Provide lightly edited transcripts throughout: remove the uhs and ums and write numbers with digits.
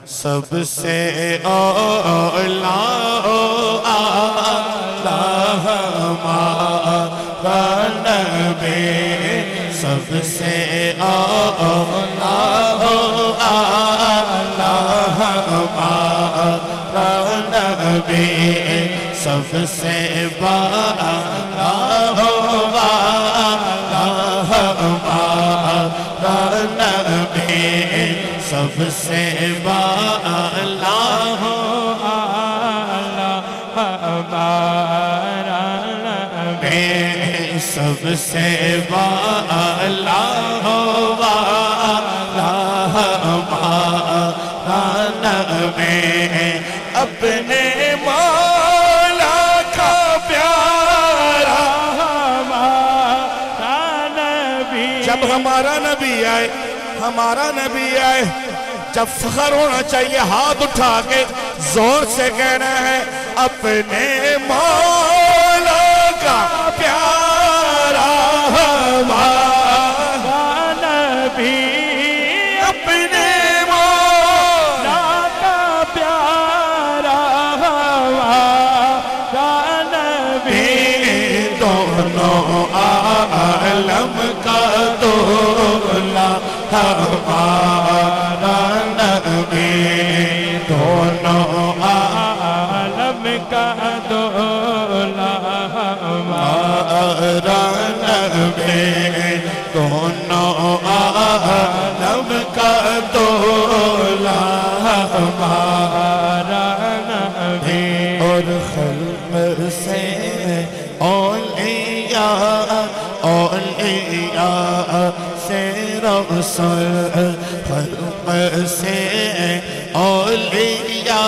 سب سے اولا ہمارا نبی سب سے اولا ہمارا نبی سب سے بالا ہمارا نبی سب سے بالا ہمارا نبی سب سے بالا ہمارا نبی اپنے مولا کا پیارا ہمارا نبی جب ہمارا نبی آئے جب فخر ہونا چاہیے ہاتھ اٹھا کے زور سے کہنا ہے اپنے مولا کا پیارا ہمارا نبی اپنے مولا کا پیارا ہمارا نبی دونوں عالم کا دولا ہمارا نبی دونوں عالم کا دولا ہمارا نبی دونوں عالم کا دولا ہمارا نبی اور خلق سے اولیاء سے رسول خلق سے اولیاء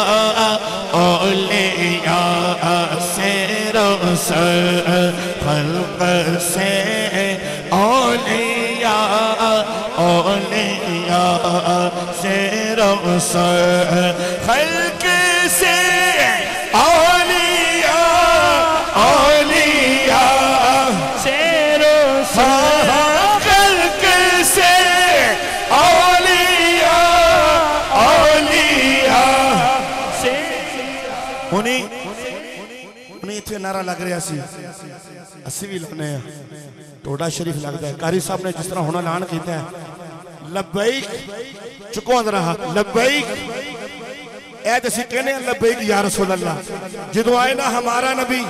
سے رسول خلق سے اولیاء سے رسول خلق سے انہیں اتھے نعرہ لگ رہا سی اسی بھی لگنے ہیں ٹوڑا شریف لگتا ہے قاری صاحب نے جس طرح ہونا لان کہتا ہے لبیک چکو اندر رہا لبیک اے جیسے کہنے ہیں لبیک یا رسول اللہ جدو آئے نا ہمارا نبی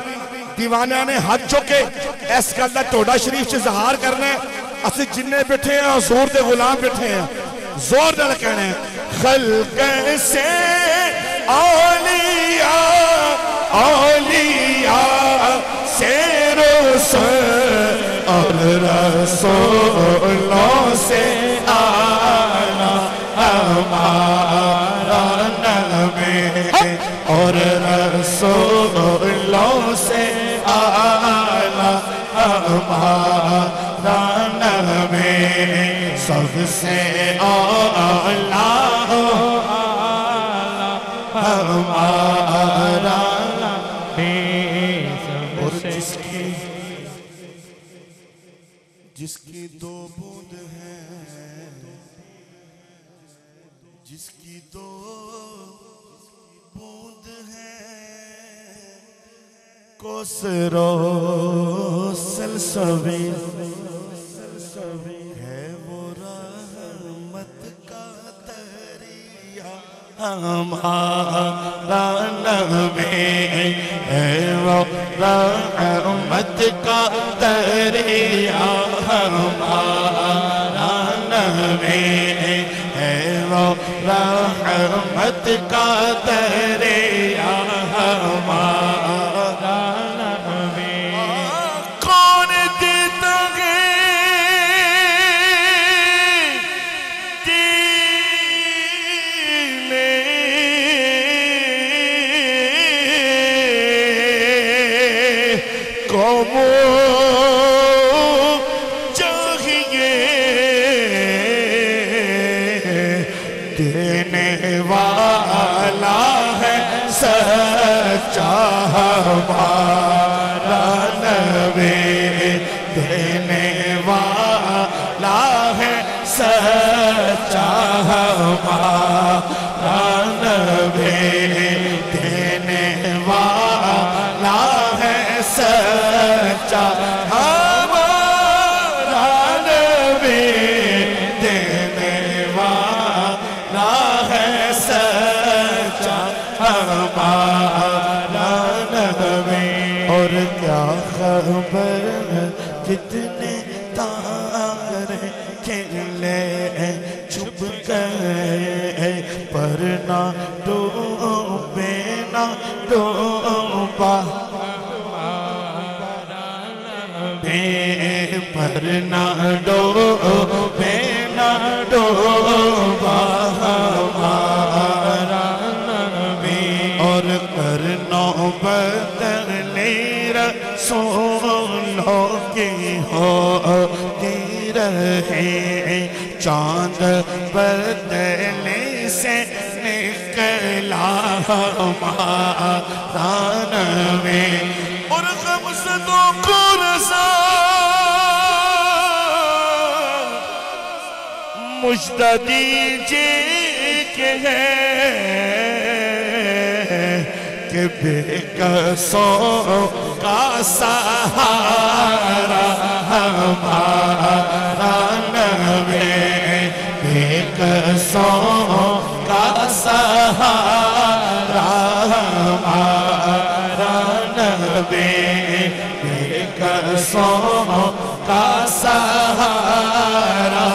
دیوانہ نے ہاتھ چکے ایس کا اللہ ٹوڑا شریف سے ظہار کرنے اسی جننے بیٹھے ہیں اور زور دے غلام بیٹھے ہیں زور دل کہنے ہیں خلق سے اولیاء سے رسول اور رسولوں سے آلہ ہمارا نبی اور رسولوں سے آلہ ہمارا نبی سب سے آلہ ہمارا نبی اور جس کی دو بوند ہیں جس کی دو بوند ہیں کوثر و سلسبیل ہے وہ رحمت کا دریا ہمارا نبی ہے وہ رحمت کا دریا ہمارا نبی ہے وہ رحمت کا دریا ہمارا نبی کون دیتا ہے چاہیے دینے والا ہے سچا ہمارا نبی دینے والا ہے سچا ہمارا نبی دینے والا ہے سچا ہمارا نبی دینے والا ہے سچا ہمارا نبی اور کیا خبر کتنے تارے کھلے چھپ گئے پر نہ ڈوبے نہ ڈوبا پر نہ ڈوبے نہ ڈوبا ہمارا نبی اور کرنوں بدلے رسولوں کی ہوتی رہے چاند بدلے سے نکلا ہمارا نبی اور غمزدوں کو رسا مجدہ دیجئے کہ ہے کہ بے قصوں کا سہارا ہمارا نبی بے قصوں کا سہارا ہمارا نبی بے قصوں کا سہارا